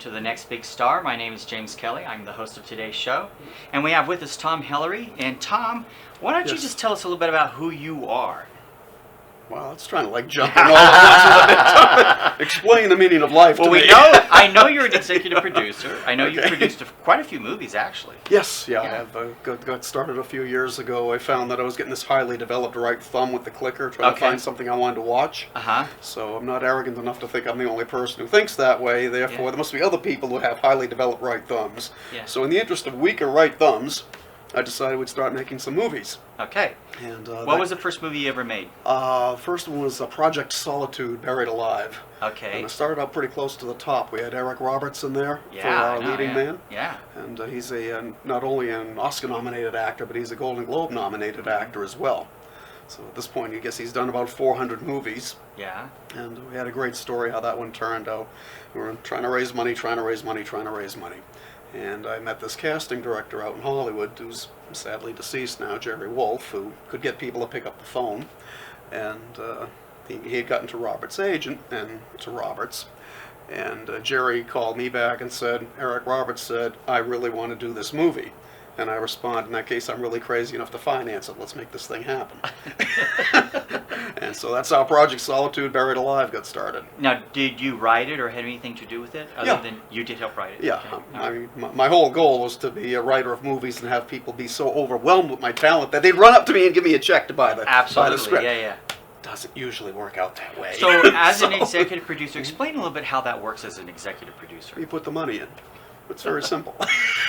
to The Next Big Star. My name is James Kelly. I'm the host of today's show. And we have with us Tom Hillery. And Tom, why don't you just tell us a little bit about who you are? Wow, that's trying to like jump in all at once. Explain the meaning of life to me. I know you're an executive producer. I know you've produced quite a few movies, actually. Yes, I have. Got started a few years ago. I found that I was getting this highly developed right thumb with the clicker, trying to find something I wanted to watch. So I'm not arrogant enough to think I'm the only person who thinks that way. Therefore, there must be other people who have highly developed right thumbs. So in the interest of weaker right thumbs, I decided we'd start making some movies. Okay. And what was the first movie you ever made? First one was Project Solitude, Buried Alive. Okay. And I started out pretty close to the top. We had Eric Roberts in there for our leading man. Yeah. And he's not only an Oscar-nominated actor, but he's a Golden Globe-nominated actor as well. So at this point, I guess he's done about 400 movies. Yeah. And we had a great story how that one turned out. We were trying to raise money. And I met this casting director out in Hollywood, who's sadly deceased now, Jerry Wolf, who could get people to pick up the phone. And he had gotten to Roberts' agent, and to Roberts. And Jerry called me back and said, Eric Roberts said, I really want to do this movie. And I responded, in that case, I'm really crazy enough to finance it. Let's make this thing happen. And so that's how Project Solitude, Buried Alive got started. Now, did you write it or have anything to do with it? Other than you did help write it? Yeah. Okay. I mean, my whole goal was to be a writer of movies and have people be so overwhelmed with my talent that they'd run up to me and give me a check to buy the script. Yeah. Doesn't usually work out that way. So, as an executive producer, explain a little bit how that works as an executive producer. You put the money in. It's very simple.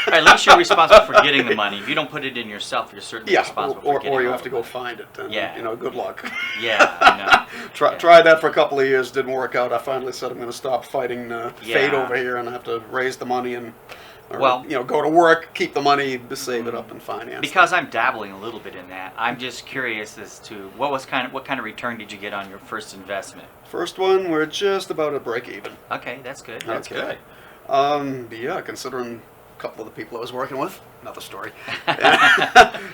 At least you're responsible for getting the money. If you don't put it in yourself, you're certainly responsible for getting it. Or you have to go find it. And, good luck. Yeah, I know. Tried that for a couple of years, didn't work out. I finally said I'm going to stop fighting fate over here, and I have to raise the money and go to work, keep the money, save it up, and finance. Because I'm dabbling a little bit in that, I'm just curious as to what kind of return did you get on your first investment? First one, we're just about at break even. Okay, that's good. That's good. Considering a couple of the people I was working with, another story.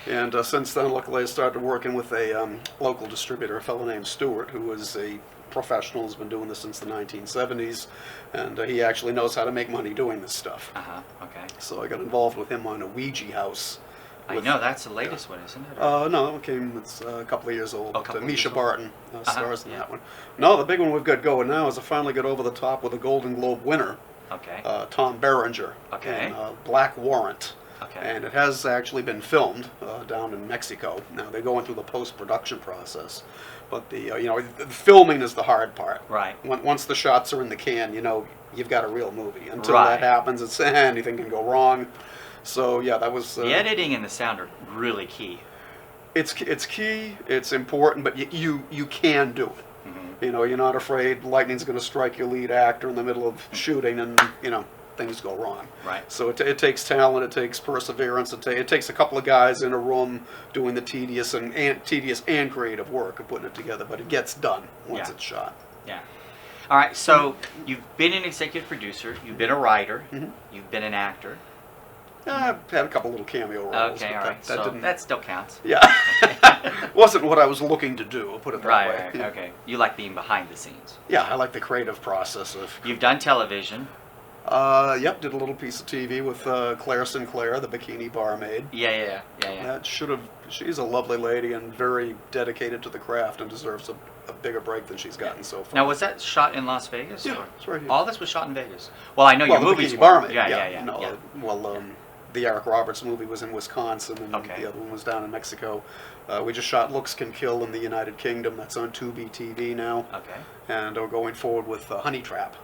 And since then, luckily, I started working with a local distributor, a fellow named Stewart, who is a professional, has been doing this since the 1970s, and he actually knows how to make money doing this stuff. Okay. So I got involved with him on a Ouija house. I know, that's the latest one, isn't it? No, it's a couple of years old. Misha Barton stars in that one. No, the big one we've got going now is I finally got over the top with a Golden Globe winner. Okay. Tom Berenger. Okay. In Black Warrant. Okay. And it has actually been filmed down in Mexico. Now they're going through the post-production process, but the filming is the hard part. Right. Once the shots are in the can, you've got a real movie. Until that happens, anything can go wrong. So that was the editing and the sound are really key. It's key. It's important, but you can do it. You're not afraid lightning's going to strike your lead actor in the middle of shooting, and things go wrong. Right. So it takes talent, it takes perseverance, it takes a couple of guys in a room doing the tedious and creative work of putting it together, but it gets done once it's shot. Yeah. All right. So you've been an executive producer, you've been a writer, you've been an actor. I've had a couple little cameo roles. Okay, all right. That still counts. Yeah. Wasn't what I was looking to do, I'll put it that way. Right, okay. You like being behind the scenes. Yeah, I like the creative process of... You've done television. Yep, did a little piece of TV with Claire Sinclair, the bikini barmaid. Yeah. She's a lovely lady and very dedicated to the craft and deserves a bigger break than she's gotten so far. Now, was that shot in Las Vegas? Yeah, it's right here. All this was shot in Vegas? Well, I know your movies were. Barmaid. Yeah. The Eric Roberts movie was in Wisconsin, and the other one was down in Mexico. We just shot Looks Can Kill in the United Kingdom. That's on Tubi TV now. Okay. And we're going forward with Honey Trap,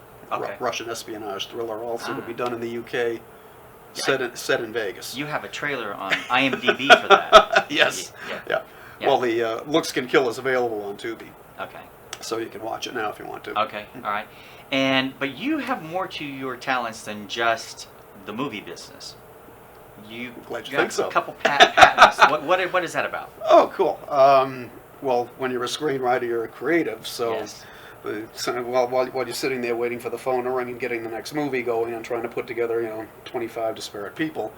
Russian espionage thriller, also to be done in the UK, set in Vegas. You have a trailer on IMDb for that. Yes. Yeah. Well, the Looks Can Kill is available on Tubi. Okay. So you can watch it now if you want to. Okay. All right. But you have more to your talents than just the movie business. You Glad you think so. A couple patents. What is that about? Oh, cool. Well, when you're a screenwriter, you're a creative. So, while you're sitting there waiting for the phone to ring and getting the next movie going and trying to put together, 25 disparate people,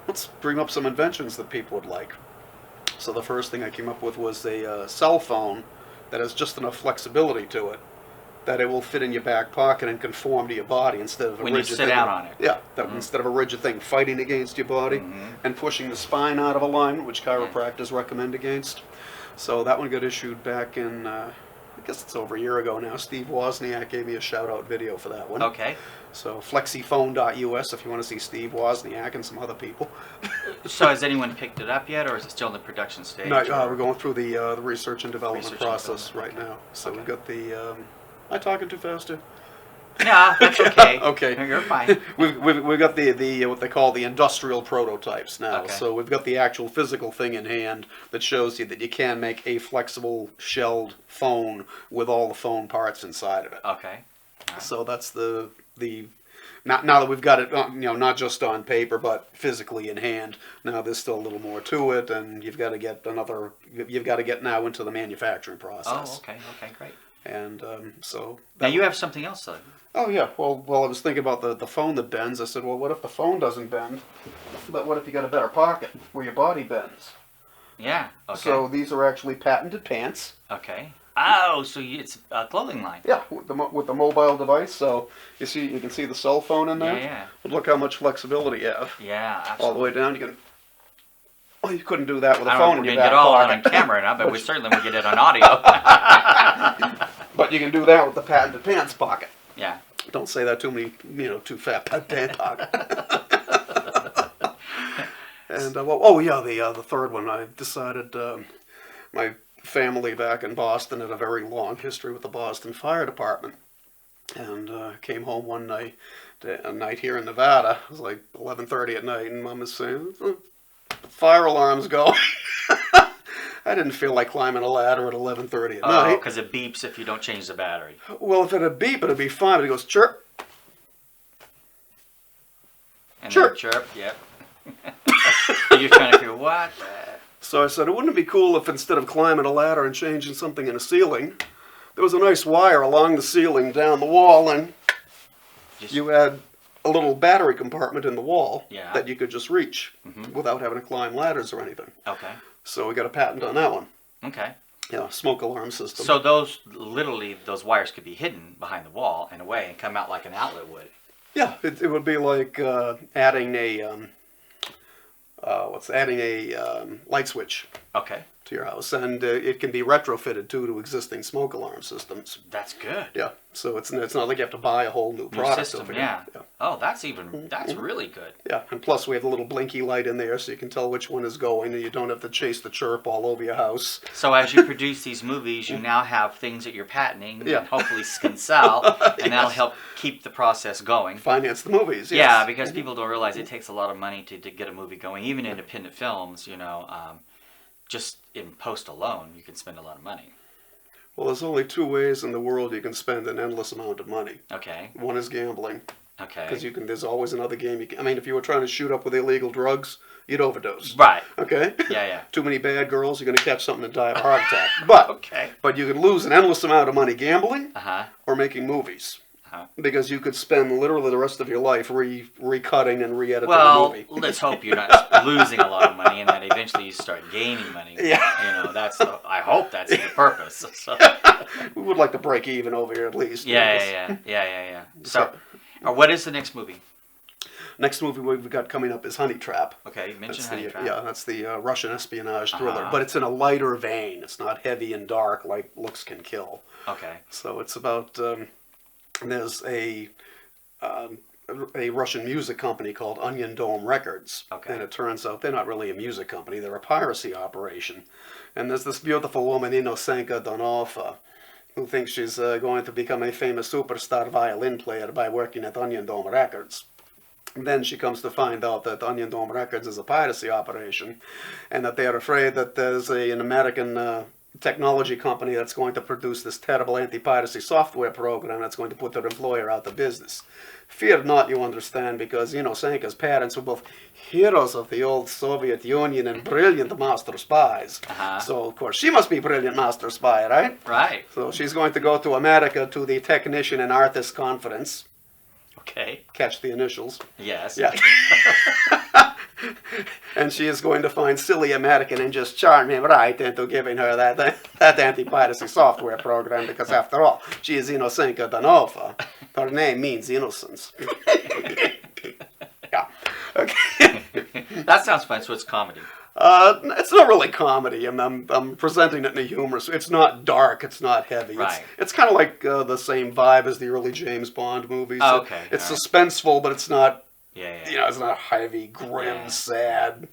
let's dream up some inventions that people would like. So the first thing I came up with was a cell phone that has just enough flexibility to it that it will fit in your back pocket and conform to your body instead of a When you rigid sit thing. out on it. Yeah, that instead of a rigid thing fighting against your body and pushing the spine out of alignment, which chiropractors recommend against. So that one got issued back in, I guess it's over a year ago now. Steve Wozniak gave me a shout-out video for that one. Okay. So flexiphone.us if you want to see Steve Wozniak and some other people. So has anyone picked it up yet, or is it still in the production stage? No, we're going through the research and development Research and process development, right okay. now. So Okay. we've got the. Am I talking too fast here? No, that's okay. Okay. No, you're fine. We've got the what they call the industrial prototypes now. Okay. So we've got the actual physical thing in hand that shows you that you can make a flexible shelled phone with all the phone parts inside of it. Okay. All right. So that's the now that we've got it, not just on paper but physically in hand. Now there's still a little more to it, and you've got to get now into the manufacturing process. Oh, okay. Okay, great. And so Now you have something else, though. oh yeah, well I was thinking about the phone that bends. I said, well, what if the phone doesn't bend? But what if you got a better pocket where your body bends? Yeah. Okay. So these are actually patented pants. Okay. Oh, so it's a clothing line. Yeah, with the mobile device. So you can see the cell phone in there. Yeah. But look how much flexibility you have. Yeah. Absolutely. All the way down. You can. Well, you couldn't do that with a I don't phone know in if your we're back gonna get all that pocket. on camera now, but we certainly will get it on audio. But you can do that with the patented pants pocket. Yeah. Don't say that too many, too fat pants pocket. And the third one. I decided my family back in Boston had a very long history with the Boston Fire Department, and came home one night, a night here in Nevada. It was like 11:30 at night, and Mom was saying, "The fire alarm's going." I didn't feel like climbing a ladder at 11:30 at Oh, night. because it beeps if you don't change the battery. Well, if it'd beep, it'd be fine. But it goes chirp. And Chirp. then chirp. Yep. You're trying to figure what. So I said, wouldn't it be cool if instead of climbing a ladder and changing something in the ceiling, there was a nice wire along the ceiling down the wall, and you had a little battery compartment in the wall that you could just reach without having to climb ladders or anything. Okay. So we got a patent on that one. Okay. Yeah, smoke alarm system. So those wires could be hidden behind the wall in a way and come out like an outlet would. Yeah, it would be like adding a light switch Okay. to your house, and it can be retrofitted to existing smoke alarm systems. That's good. Yeah, so it's not like you have to buy a whole new New product. system, over yeah. here. Oh, that's really good. Yeah, and plus we have a little blinky light in there so you can tell which one is going, and you don't have to chase the chirp all over your house. So as you produce these movies, you now have things that you're patenting Yeah. and hopefully can sell, and that'll help keep the process going. Finance the movies, yes. Yeah, because people don't realize it takes a lot of money to get a movie going. Even independent films, just in post alone, you can spend a lot of money. Well, there's only two ways in the world you can spend an endless amount of money. Okay. One is gambling, Okay. because there's always another game. If you were trying to shoot up with illegal drugs, you'd overdose. Right. Okay? Yeah. Too many bad girls, you're going to catch something and die of a heart attack. But Okay. But you could lose an endless amount of money gambling Uh-huh. or making movies. Uh-huh. Because you could spend literally the rest of your life recutting and re-editing a Well, movie. let's hope you're not losing a lot of money and that eventually you start gaining money. Yeah. I hope that's the purpose. So. We would like to break even over here at least. Yeah. So, what is the next movie? Next movie we've got coming up is Honey Trap. Okay, you mentioned Honey Trap. Yeah, that's the Russian espionage thriller. Uh-huh. But it's in a lighter vein. It's not heavy and dark like Looks Can Kill. Okay. So it's about... there's a Russian music company called Onion Dome Records. Okay. And it turns out they're not really a music company. They're a piracy operation. And there's this beautiful woman, Inosenka Donova, who thinks she's going to become a famous superstar violin player by working at Onion Dome Records. And then she comes to find out that Onion Dome Records is a piracy operation, and that they're afraid that there's an American technology company that's going to produce this terrible anti-piracy software program that's going to put their employer out of business. Fear not, you understand, because Senka's parents were both heroes of the old Soviet Union and brilliant master spies. Uh-huh. So, of course, she must be a brilliant master spy, right? Right. So she's going to go to America to the Technician and Artist Conference. Okay. Catch the initials. Yes. Yeah. And she is going to find silly American and just charm him right into giving her that anti-piracy software program, because after all, she is Inocenca da Nova. Her name means innocence. Yeah. Okay. That sounds fun. So it's comedy. It's not really comedy. I'm presenting it in a humorous. It's not dark. It's not heavy. Right. It's kind of like the same vibe as the early James Bond movies. Oh, okay. It's all right. suspenseful, but it's not. Yeah. It's not heavy, grim, sad.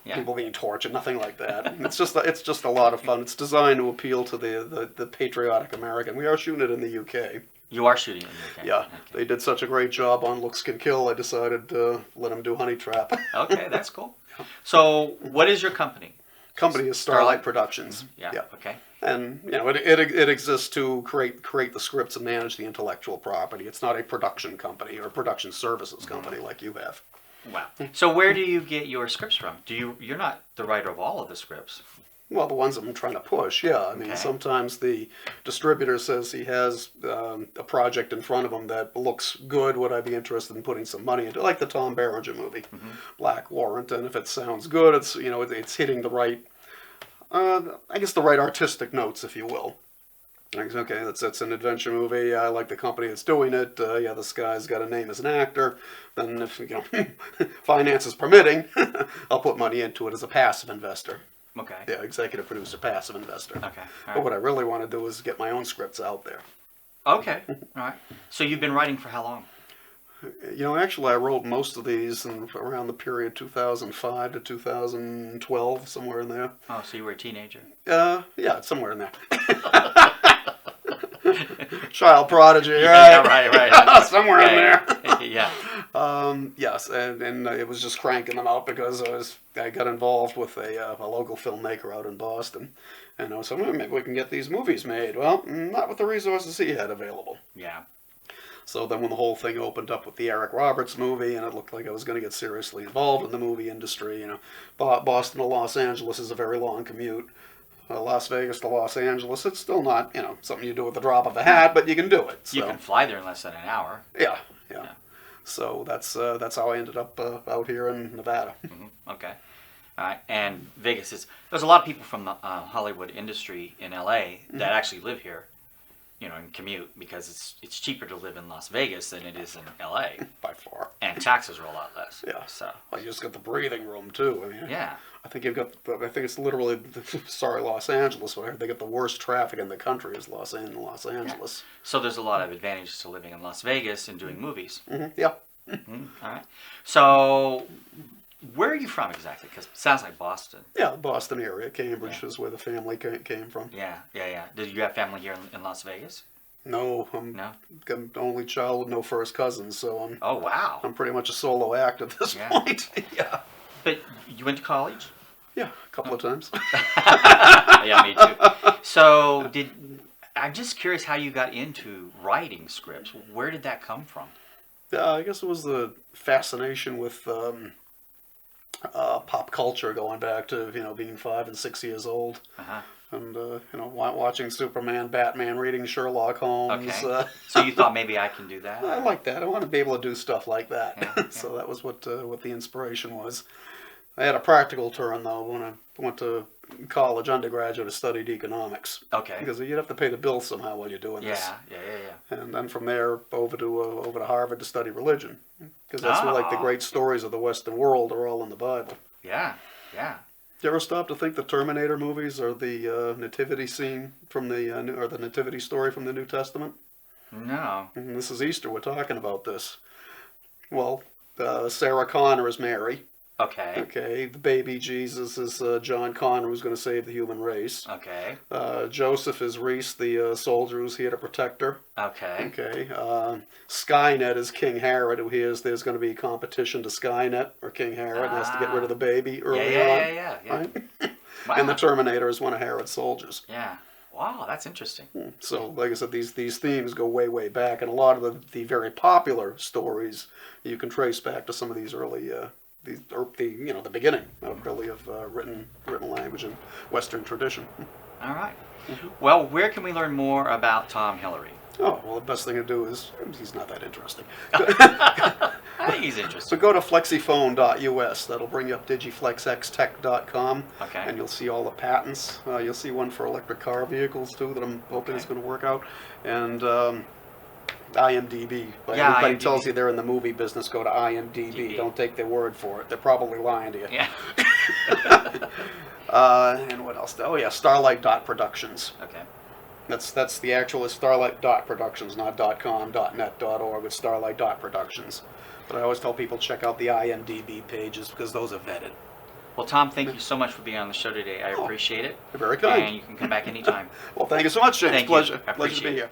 Yeah. People being tortured. Nothing like that. It's just a lot of fun. It's designed to appeal to the patriotic American. We are shooting it in the UK. You are shooting it in the UK. Yeah, Okay. they did such a great job on Looks Can Kill. I decided to let them do Honey Trap. Okay, that's cool. So, what is your company? Company is Starlight Productions. Yeah. Okay. And it exists to create the scripts and manage the intellectual property. It's not a production company or a production services company like you have. Wow. So, where do you get your scripts from? You're not the writer of all of the scripts. Well, the ones I'm trying to push, yeah. I mean, Okay. sometimes the distributor says he has a project in front of him that looks good. Would I be interested in putting some money into, like the Tom Berenger movie, Black Warrant? And if it sounds good, it's hitting the right, I guess the right artistic notes, if you will. Like, okay, that's an adventure movie. I like the company that's doing it. Yeah, this guy's got a name as an actor. Then if finances permitting, I'll put money into it as a passive investor. Okay. Yeah, executive producer, passive investor. Okay. All But right. what I really want to do is get my own scripts out there. Okay. All right. So, you've been writing for how long? Actually, I wrote most of these around the period 2005 to 2012, somewhere in there. Oh, so you were a teenager. Yeah, it's somewhere in there. Child prodigy, right? Yeah, right. Somewhere in there. Yeah. Yes, and it was just cranking them out because I got involved with a local filmmaker out in Boston, and I was like, well, maybe we can get these movies made. Well, not with the resources he had available. Yeah. So then when the whole thing opened up with the Eric Roberts movie, and it looked like I was going to get seriously involved in the movie industry, Boston to Los Angeles is a very long commute. Las Vegas to Los Angeles, it's still not, something you do with the drop of a hat, but you can do it. So. You can fly there in less than an hour. Yeah. So that's how I ended up out here in Nevada. Okay. All right. And Vegas there's a lot of people from the Hollywood industry in LA that actually live here, and commute, because it's cheaper to live in Las Vegas than it is in LA. By far. And taxes are a lot less. Yeah. So. Well, you just got the breathing room too. I mean, Yeah. I think it's literally, Los Angeles, whatever. They got the worst traffic in the country is Los Angeles. Yeah. So there's a lot of advantages to living in Las Vegas and doing movies. Yeah. All right. So where are you from exactly? Because it sounds like Boston. Yeah, Boston area. Cambridge is where the family came from. Yeah. Did you have family here in Las Vegas? No, I'm an only child with no first cousins, so Oh, wow. I'm pretty much a solo act at this point. Yeah. But you went to college? Yeah, a couple of times. Yeah, me too. So I'm just curious how you got into writing scripts. Where did that come from? I guess it was the fascination with pop culture going back to being 5 and 6 years old, and watching Superman, Batman, reading Sherlock Holmes. Okay. So you thought maybe I can do that? I like that. I want to be able to do stuff like that. Yeah. So that was what the inspiration was. I had a practical turn though when I went to college, undergraduate, I studied economics. Okay. Because you'd have to pay the bills somehow while you're doing this. Yeah. And then from there over to Harvard to study religion, because that's where the great stories of the Western world are all in the Bible. Yeah. You ever stop to think the Terminator movies are the nativity scene from or the nativity story from the New Testament? No. And this is Easter. We're talking about this. Well, Sarah Connor is Mary. Okay. Okay. The baby Jesus is John Connor, who's going to save the human race. Okay. Joseph is Reese, the soldier who's here to protect her. Okay. Okay. Skynet is King Herod, who hears there's going to be a competition to Skynet, or King Herod has to get rid of the baby early on. Yeah. Right? Wow. And the Terminator is one of Herod's soldiers. Yeah. Wow, that's interesting. So, like I said, these themes go way, way back, and a lot of the very popular stories you can trace back to some of these early, the beginning of written language and Western tradition. All right. Well, where can we learn more about Tom Hillery? Oh, well, the best thing to do is, he's not that interesting. I think he's So interesting. go to flexiphone.us. That'll bring you up digiflexxtech.com. Okay. And you'll see all the patents. You'll see one for electric car vehicles too that I'm hoping is Okay. going to work out. And IMDb. But Yeah, everybody IMDb. tells you they're in the movie business, go to IMDb. DB. Don't take their word for it. They're probably lying to you. Yeah. And what else? Oh yeah, Starlight Dot Productions. Okay. That's the actual Starlight Dot Productions, not .com, .net, .org. It's Starlight Dot Productions. But I always tell people check out the IMDb pages because those are vetted. Well, Tom, thank you so much for being on the show today. I appreciate it. You're very kind. And you can come back anytime. Well, thank you so much, James. Thank you. Pleasure. I Pleasure to appreciate be it. here.